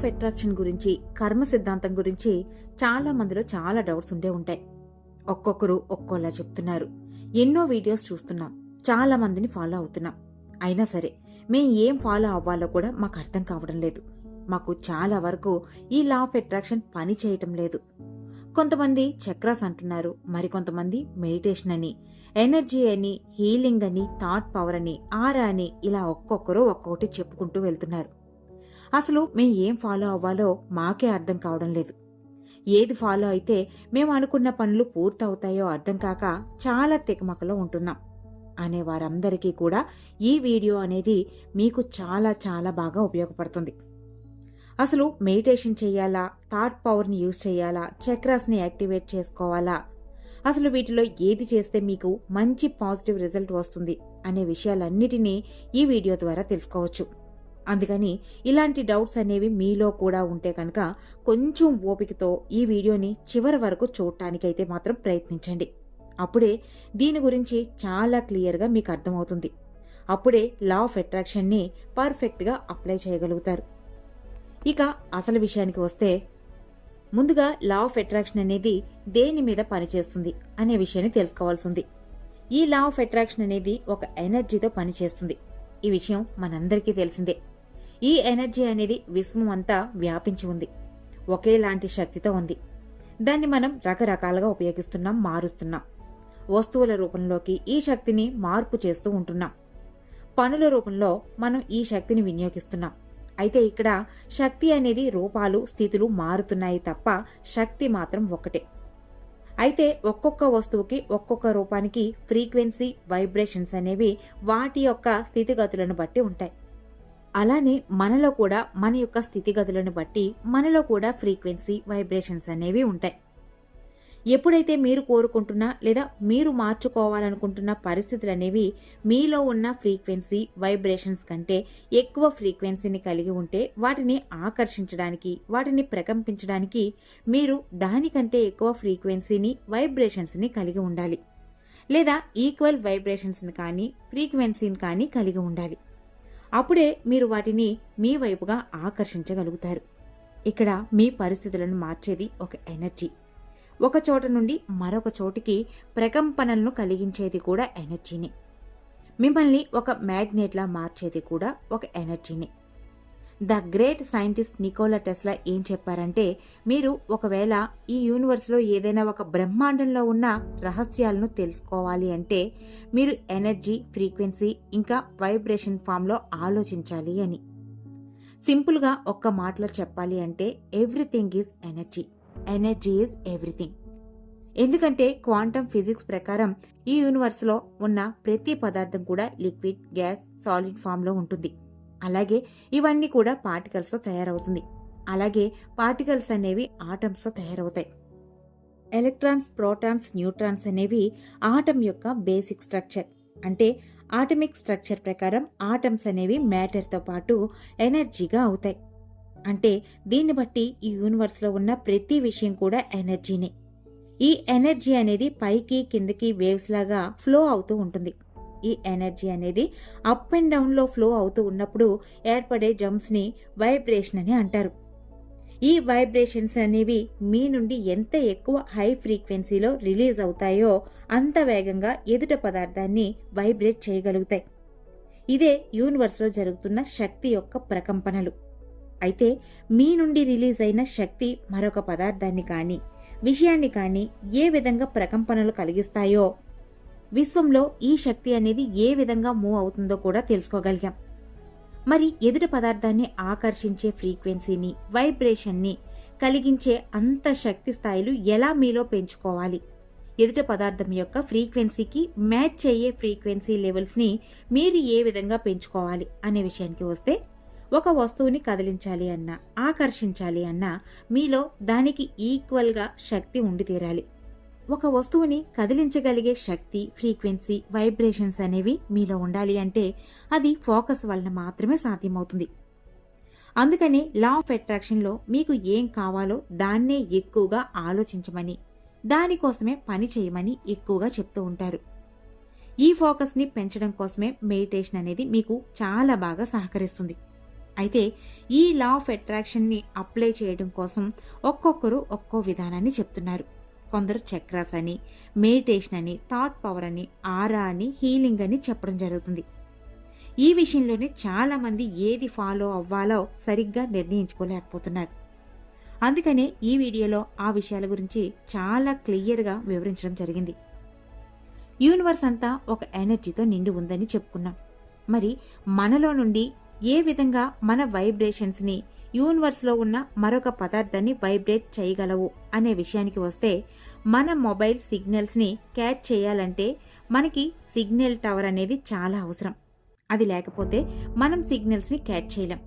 Of attraction గురించి, కర్మ సిద్ధాంతం గురించి చాలా మందిలో చాలా డౌట్స్ ఉంటాయి. ఒక్కొక్కరు ఒక్కోలా చెప్తున్నారు. ఎన్నో వీడియోస్ చూస్తున్నాం, చాలా మందిని ఫాలో అవుతున్నాం. అయినా సరే మేం ఏం ఫాలో అవ్వాలో కూడా మాకు అర్థం కావడం లేదు. మాకు చాలా వరకు ఈ లా ఆఫ్ అట్రాక్షన్ పని చేయటం లేదు. కొంతమంది చక్రాస్ అంటున్నారు, మరికొంతమంది మెడిటేషన్ అని, ఎనర్జీ అని, హీలింగ్ అని, థాట్ పవర్ అని, ఆరా అని, ఇలా ఒక్కొక్కరు ఒక్కొక్కటి చెప్పుకుంటూ వెళ్తున్నారు. అసలు మేం ఏం ఫాలో అవ్వాలో మాకే అర్థం కావడం లేదు. ఏది ఫాలో అయితే మేము అనుకున్న పనులు పూర్తవుతాయో అర్థం కాక చాలా తికమకలో ఉంటున్నాం అనే వారందరికీ కూడా ఈ వీడియో అనేది మీకు చాలా చాలా బాగా ఉపయోగపడుతుంది. అసలు మెడిటేషన్ చేయాలా, థాట్ పవర్ని యూజ్ చేయాలా, చక్రాస్ని యాక్టివేట్ చేసుకోవాలా, అసలు వీటిలో ఏది చేస్తే మీకు మంచి పాజిటివ్ రిజల్ట్ వస్తుంది అనే విషయాలన్నిటినీ ఈ వీడియో ద్వారా తెలుసుకోవచ్చు. అందుకని ఇలాంటి డౌట్స్ అనేవి మీలో కూడా ఉంటే కనుక కొంచెం ఓపికతో ఈ వీడియోని చివరి వరకు చూడటానికైతే మాత్రం ప్రయత్నించండి. అప్పుడే దీని గురించి చాలా క్లియర్గా మీకు అర్థమవుతుంది. అప్పుడే లా ఆఫ్ అట్రాక్షన్ని పర్ఫెక్ట్గా అప్లై చేయగలుగుతారు. ఇక అసలు విషయానికి వస్తే, ముందుగా లా ఆఫ్ అట్రాక్షన్ అనేది దేని మీద పనిచేస్తుంది అనే విషయాన్ని తెలుసుకోవాల్సింది. ఈ లా ఆఫ్ అట్రాక్షన్ అనేది ఒక ఎనర్జీతో పనిచేస్తుంది. ఈ విషయం మనందరికీ తెలిసిందే. ఈ ఎనర్జీ అనేది విశ్వం అంతా వ్యాపించి ఉంది, ఒకేలాంటి శక్తితో ఉంది. దాన్ని మనం రకరకాలుగా ఉపయోగిస్తున్నాం, మారుస్తున్నాం. వస్తువుల రూపంలోకి ఈ శక్తిని మార్పు చేస్తూ ఉంటున్నాం. పనుల రూపంలో మనం ఈ శక్తిని వినియోగిస్తున్నాం. అయితే ఇక్కడ శక్తి అనేది రూపాలు, స్థితులు మారుతున్నాయి తప్ప శక్తి మాత్రం ఒక్కటే. అయితే ఒక్కొక్క వస్తువుకి, ఒక్కొక్క రూపానికి ఫ్రీక్వెన్సీ, వైబ్రేషన్స్ అనేవి వాటి యొక్క స్థితిగతులను బట్టి ఉంటాయి. అలానే మనలో కూడా మన యొక్క స్థితిగతులను బట్టి మనలో కూడా ఫ్రీక్వెన్సీ, వైబ్రేషన్స్ అనేవి ఉంటాయి. ఎప్పుడైతే మీరు కోరుకుంటున్నా లేదా మీరు మార్చుకోవాలనుకుంటున్న పరిస్థితులు అనేవి మీలో ఉన్న ఫ్రీక్వెన్సీ, వైబ్రేషన్స్ కంటే ఎక్కువ ఫ్రీక్వెన్సీని కలిగి ఉంటే వాటిని ఆకర్షించడానికి, వాటిని ప్రకంపించడానికి మీరు దానికంటే ఎక్కువ ఫ్రీక్వెన్సీని, వైబ్రేషన్స్ని కలిగి ఉండాలి. లేదా ఈక్వల్ వైబ్రేషన్స్ని కానీ ఫ్రీక్వెన్సీని కానీ కలిగి ఉండాలి. అప్పుడే మీరు వాటిని మీ వైపుగా ఆకర్షించగలుగుతారు. ఇక్కడ మీ పరిస్థితులను మార్చేది ఒక ఎనర్జీ. ఒక చోట నుండి మరొక చోటికి ప్రకంపనలను కలిగించేది కూడా ఎనర్జీనే. మిమ్మల్ని ఒక మ్యాగ్నెట్లా మార్చేది కూడా ఒక ఎనర్జీనే. The great scientist Nikola Tesla ఏం చెప్పారంటే, మీరు ఒకవేళ ఈ యూనివర్స్లో ఏదైనా ఒక బ్రహ్మాండంలో ఉన్న రహస్యాలను తెలుసుకోవాలి అంటే మీరు ఎనర్జీ, ఫ్రీక్వెన్సీ ఇంకా వైబ్రేషన్ ఫామ్లో ఆలోచించాలి అని. సింపుల్గా ఒక్క మాటలో చెప్పాలి అంటే everything is energy, energy is everything. ఎందుకంటే క్వాంటమ్ ఫిజిక్స్ ప్రకారం ఈ యూనివర్స్లో ఉన్న ప్రతి పదార్థం కూడా లిక్విడ్, గ్యాస్, సాలిడ్ ఫామ్లో ఉంటుంది. అలాగే ఇవన్నీ కూడా పార్టికల్స్తో తయారవుతుంది. అలాగే పార్టికల్స్ అనేవి ఆటమ్స్తో తయారవుతాయి. ఎలక్ట్రాన్స్, ప్రోటాన్స్, న్యూట్రాన్స్ అనేవి ఆటమ్ యొక్క బేసిక్ స్ట్రక్చర్. అంటే ఆటమిక్ స్ట్రక్చర్ ప్రకారం ఆటమ్స్ అనేవి మ్యాటర్తో పాటు ఎనర్జీగా అవుతాయి. అంటే దీన్ని బట్టి ఈ యూనివర్స్లో ఉన్న ప్రతి విషయం కూడా ఎనర్జీనే. ఈ ఎనర్జీ అనేది పైకి కిందకి వేవ్స్ లాగా ఫ్లో అవుతూ ఉంటుంది. ఈ ఎనర్జీ అనేది అప్ అండ్ డౌన్లో ఫ్లో అవుతూ ఉన్నప్పుడు ఏర్పడే జంప్స్ని వైబ్రేషన్ అని అంటారు. ఈ వైబ్రేషన్స్ అనేవి మీ నుండి ఎంత ఎక్కువ హై ఫ్రీక్వెన్సీలో రిలీజ్ అవుతాయో అంత వేగంగా ఎదుట పదార్థాన్ని వైబ్రేట్ చేయగలుగుతాయి. ఇదే యూనివర్స్లో జరుగుతున్న శక్తి యొక్క ప్రకంపనలు. అయితే మీ నుండి రిలీజ్ అయిన శక్తి మరొక పదార్థాన్ని కానీ, విషయాన్ని కానీ ఏ విధంగా ప్రకంపనలు కలిగిస్తాయో, విశ్వంలో ఈ శక్తి అనేది ఏ విధంగా మూవ్ అవుతుందో కూడా తెలుసుకోగలిగాం. మరి ఎదుటి పదార్థాన్ని ఆకర్షించే ఫ్రీక్వెన్సీని, వైబ్రేషన్ని కలిగించే అంత శక్తి స్థాయిలు ఎలా మీలో పెంచుకోవాలి, ఎదుటి పదార్థం యొక్క ఫ్రీక్వెన్సీకి మ్యాచ్ అయ్యే ఫ్రీక్వెన్సీ లెవెల్స్ని మీరు ఏ విధంగా పెంచుకోవాలి అనే విషయానికి వస్తే, ఒక వస్తువుని కదిలించాలి అన్నా, ఆకర్షించాలి అన్నా మీలో దానికి ఈక్వల్గా శక్తి ఉండి తీరాలి. ఒక వస్తువుని కదిలించగలిగే శక్తి, ఫ్రీక్వెన్సీ, వైబ్రేషన్స్ అనేవి మీలో ఉండాలి అంటే అది ఫోకస్ వలన మాత్రమే సాధ్యమవుతుంది. అందుకనే లా ఆఫ్ అట్రాక్షన్లో మీకు ఏం కావాలో దాన్నే ఎక్కువగా ఆలోచించమని, దానికోసమే పని చేయమని ఎక్కువగా చెప్తూ ఉంటారు. ఈ ఫోకస్ని పెంచడం కోసమే మెడిటేషన్ అనేది మీకు చాలా బాగా సహకరిస్తుంది. అయితే ఈ లా ఆఫ్ అట్రాక్షన్ని అప్లై చేయడం కోసం ఒక్కొక్కరు ఒక్కో విధానాన్ని చెప్తున్నారు. కొందరు చక్రాస్ అని, మెడిటేషన్ అని, థాట్ పవర్ అని, ఆరా అని, హీలింగ్ అని చెప్పడం జరుగుతుంది. ఈ విషయంలోనే చాలామంది ఏది ఫాలో అవ్వాలో సరిగ్గా నిర్ణయించుకోలేకపోతున్నారు. అందుకనే ఈ వీడియోలో ఆ విషయాల గురించి చాలా క్లియర్గా వివరించడం జరిగింది. యూనివర్స్ అంతా ఒక ఎనర్జీతో నిండి ఉందని చెప్పుకున్నాం. మరి మనలో నుండి ఏ విధంగా మన వైబ్రేషన్స్ని యూనివర్స్లో ఉన్న మరొక పదార్థాన్ని వైబ్రేట్ చేయగలవు అనే విషయానికి వస్తే, మన మొబైల్ సిగ్నల్స్ని క్యాచ్ చేయాలంటే మనకి సిగ్నల్ టవర్ అనేది చాలా అవసరం. అది లేకపోతే మనం సిగ్నల్స్ని క్యాచ్ చేయలేం.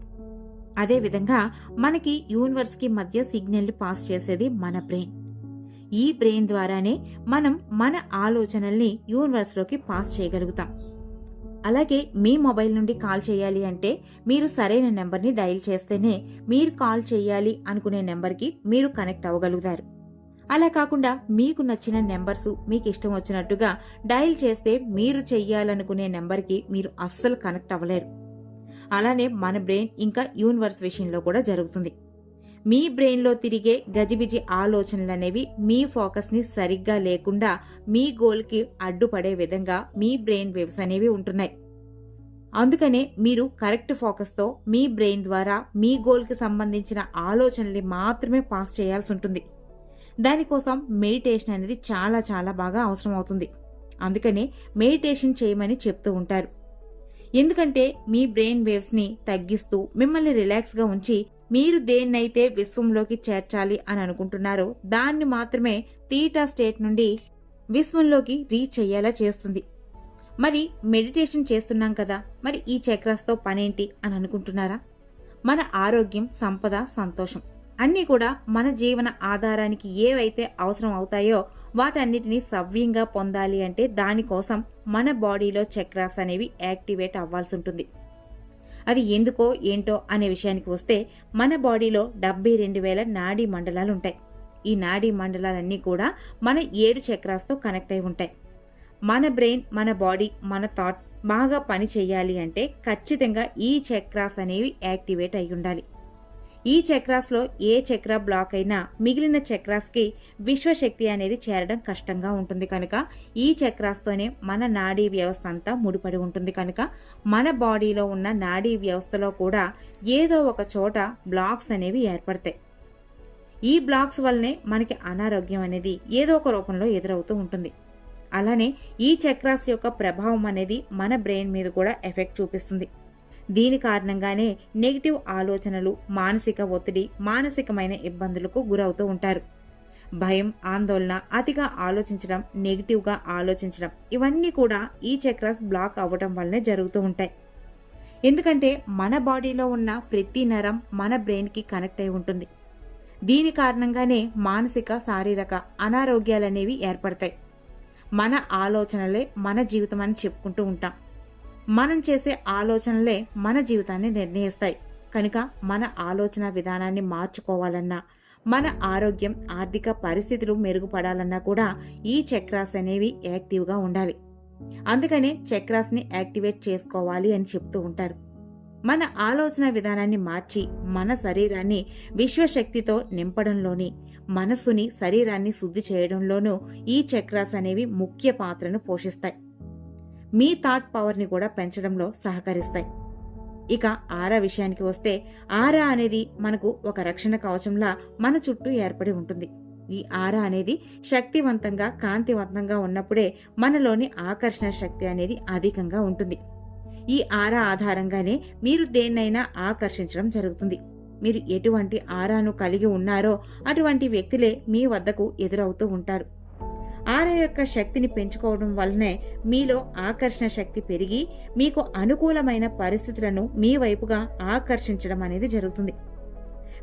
అదేవిధంగా మనకి యూనివర్స్కి మధ్య సిగ్నల్ని పాస్ చేసేది మన బ్రెయిన్. ఈ బ్రెయిన్ ద్వారానే మనం మన ఆలోచనల్ని యూనివర్స్లోకి పాస్ చేయగలుగుతాం. అలాగే మీ మొబైల్ నుండి కాల్ చేయాలి అంటే మీరు సరైన నెంబర్ని డయల్ చేస్తేనే మీరు కాల్ చేయాలి అనుకునే నెంబర్కి మీరు కనెక్ట్ అవ్వగలుగుతారు. అలా కాకుండా మీకు నచ్చిన నెంబర్సు మీకు ఇష్టం వచ్చినట్టుగా డయల్ చేస్తే మీరు చెయ్యాలనుకునే నెంబర్కి మీరు అస్సలు కనెక్ట్ అవ్వలేరు. అలానే మన బ్రెయిన్ ఇంకా యూనివర్స్ విషయంలో కూడా జరుగుతుంది. మీ బ్రెయిన్లో తిరిగే గజిబిజి ఆలోచనలనేవి మీ ఫోకస్ని సరిగ్గా లేకుండా మీ గోల్కి అడ్డుపడే విధంగా మీ బ్రెయిన్ వేవ్స్ అనేవి ఉంటున్నాయి. అందుకనే మీరు కరెక్ట్ ఫోకస్తో మీ బ్రెయిన్ ద్వారా మీ గోల్కి సంబంధించిన ఆలోచనల్ని మాత్రమే పాస్ చేయాల్సి ఉంటుంది. దానికోసం మెడిటేషన్ అనేది చాలా చాలా బాగా అవసరం అవుతుంది. అందుకనే మెడిటేషన్ చేయమని చెప్తూ ఉంటారు. ఎందుకంటే మీ బ్రెయిన్ వేవ్స్ని తగ్గిస్తూ మిమ్మల్ని రిలాక్స్గా ఉంచి మీరు దేన్నైతే విశ్వంలోకి చేర్చాలి అని అనుకుంటున్నారో దాన్ని మాత్రమే తీటా స్టేట్ నుండి విశ్వంలోకి రీచ్ అయ్యేలా చేస్తుంది. మరి మెడిటేషన్ చేస్తున్నాం కదా, మరి ఈ చక్రాస్తో పనేంటి అని అనుకుంటున్నారా? మన ఆరోగ్యం, సంపద, సంతోషం అన్నీ కూడా మన జీవన ఆధారానికి ఏవైతే అవసరం అవుతాయో వాటన్నిటినీ సవ్యంగా పొందాలి అంటే దానికోసం మన బాడీలో చక్రాస్ అనేవి యాక్టివేట్ అవ్వాల్సి ఉంటుంది. అది ఎందుకో ఏంటో అనే విషయానికి వస్తే, మన బాడీలో 72,000 నాడీ మండలాలు ఉంటాయి. ఈ నాడీ మండలాలన్నీ కూడా మన 7 చక్రాస్తో కనెక్ట్ అయి ఉంటాయి. మన బ్రెయిన్, మన బాడీ, మన థాట్స్ బాగా పని చేయాలి అంటే ఖచ్చితంగా ఈ చక్రాస్ అనేవి యాక్టివేట్ అయి ఉండాలి. ఈ చక్రాస్లో ఏ చక్ర బ్లాక్ అయినా మిగిలిన చక్రాస్కి విశ్వశక్తి అనేది చేరడం కష్టంగా ఉంటుంది. కనుక ఈ చక్రాస్తోనే మన నాడీ వ్యవస్థ అంతా ముడిపడి ఉంటుంది. కనుక మన బాడీలో ఉన్న నాడీ వ్యవస్థలో కూడా ఏదో ఒక చోట బ్లాక్స్ అనేవి ఏర్పడతాయి. ఈ బ్లాక్స్ వల్లనే మనకి అనారోగ్యం అనేది ఏదో ఒక రూపంలో ఎదురవుతూ ఉంటుంది. అలానే ఈ చక్రాస్ యొక్క ప్రభావం అనేది మన బ్రెయిన్ మీద కూడా ఎఫెక్ట్ చూపిస్తుంది. దీని కారణంగానే నెగిటివ్ ఆలోచనలు, మానసిక ఒత్తిడి, మానసికమైన ఇబ్బందులకు గురవుతూ ఉంటారు. భయం, ఆందోళన, అతిగా ఆలోచించడం, నెగిటివ్గా ఆలోచించడం ఇవన్నీ కూడా ఈ చక్రాస్ బ్లాక్ అవ్వడం వల్లనే జరుగుతూ ఉంటాయి. ఎందుకంటే మన బాడీలో ఉన్న ప్రతి నరం మన బ్రెయిన్కి కనెక్ట్ అయి ఉంటుంది. దీని కారణంగానే మానసిక, శారీరక అనారోగ్యాలనేవి ఏర్పడతాయి. మన ఆలోచనలే మన జీవితం అని చెప్పుకుంటూ ఉంటాం. మనం చేసే ఆలోచనలే మన జీవితాన్ని నిర్ణయిస్తాయి. కనుక మన ఆలోచన విధానాన్ని మార్చుకోవాలన్నా, మన ఆరోగ్యం, ఆర్థిక పరిస్థితులు మెరుగుపడాలన్నా కూడా ఈ చక్రాస్ అనేవి యాక్టివ్గా ఉండాలి. అందుకనే చక్రాస్ని యాక్టివేట్ చేసుకోవాలి అని చెప్తూ ఉంటారు. మన ఆలోచన విధానాన్ని మార్చి మన శరీరాన్ని విశ్వశక్తితో నింపడంలోని, మనస్సుని, శరీరాన్ని శుద్ధి చేయడంలోనూ ఈ చక్రాస్ అనేవి ముఖ్య పాత్రను పోషిస్తాయి. మీ థాట్ పవర్ని కూడా పెంచడంలో సహకరిస్తాయి. ఇక ఆరా విషయానికి వస్తే, ఆరా అనేది మనకు ఒక రక్షణ కవచంలా మన చుట్టూ ఏర్పడి ఉంటుంది. ఈ ఆరా అనేది శక్తివంతంగా, కాంతివంతంగా ఉన్నప్పుడే మనలోని ఆకర్షణ శక్తి అనేది అధికంగా ఉంటుంది. ఈ ఆరా ఆధారంగానే మీరు దేన్నైనా ఆకర్షించడం జరుగుతుంది. మీరు ఎటువంటి ఆరాను కలిగి ఉన్నారో అటువంటి వ్యక్తులే మీ వద్దకు ఎదురవుతూ ఉంటారు. ఆరా యొక్క శక్తిని పెంచుకోవడం వల్లనే మీలో ఆకర్షణ శక్తి పెరిగి మీకు అనుకూలమైన పరిస్థితులను మీ వైపుగా ఆకర్షించడం అనేది జరుగుతుంది.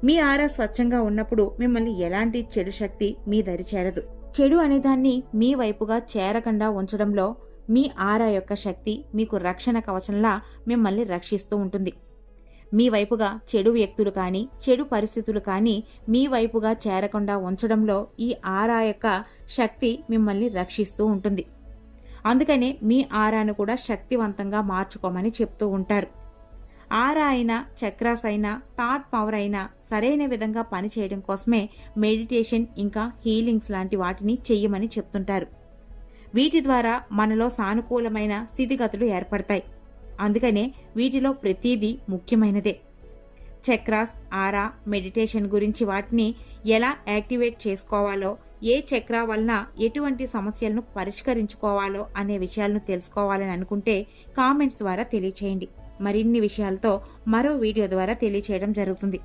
మీ ఆరా స్వచ్ఛంగా ఉన్నప్పుడు మిమ్మల్ని ఎలాంటి చెడు శక్తి మీ దరి చేరదు. చెడు అనేదాన్ని మీ వైపుగా చేరకుండా ఉంచడంలో మీ ఆరా యొక్క శక్తి మీకు రక్షణ కవచంలా మిమ్మల్ని రక్షిస్తూ ఉంటుంది. మీ వైపుగా చెడు వ్యక్తులు కానీ, చెడు పరిస్థితులు కానీ మీ వైపుగా చేరకుండా ఉంచడంలో ఈ ఆరా యొక్క శక్తి మిమ్మల్ని రక్షిస్తూ ఉంటుంది. అందుకనే మీ ఆరాను కూడా శక్తివంతంగా మార్చుకోమని చెప్తూ ఉంటారు. ఆరా అయినా, చక్రాస్ అయినా, థాట్ పవర్ అయినా సరైన విధంగా పనిచేయడం కోసమే మెడిటేషన్ ఇంకా హీలింగ్స్ లాంటి వాటిని చెయ్యమని చెప్తుంటారు. వీటి ద్వారా మనలో సానుకూలమైన స్థితిగతులు ఏర్పడతాయి. అందుకనే వీటిలో ప్రతిదీ ముఖ్యమైనదే. చక్రాస్, ఆరా, మెడిటేషన్ గురించి వాటిని ఎలా యాక్టివేట్ చేసుకోవాలో, ఏ చక్ర వలన ఎటువంటి సమస్యలను పరిష్కరించుకోవాలో అనే విషయాలను తెలుసుకోవాలని అనుకుంటే కామెంట్స్ ద్వారా తెలియచేయండి. మరిన్ని విషయాలతో మరో వీడియో ద్వారా తెలియచేయడం జరుగుతుంది.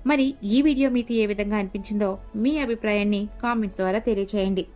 మరి ఈ వీడియో మీకు ఏ విధంగా అనిపించిందో మీ అభిప్రాయాన్ని కామెంట్స్ ద్వారా తెలియచేయండి.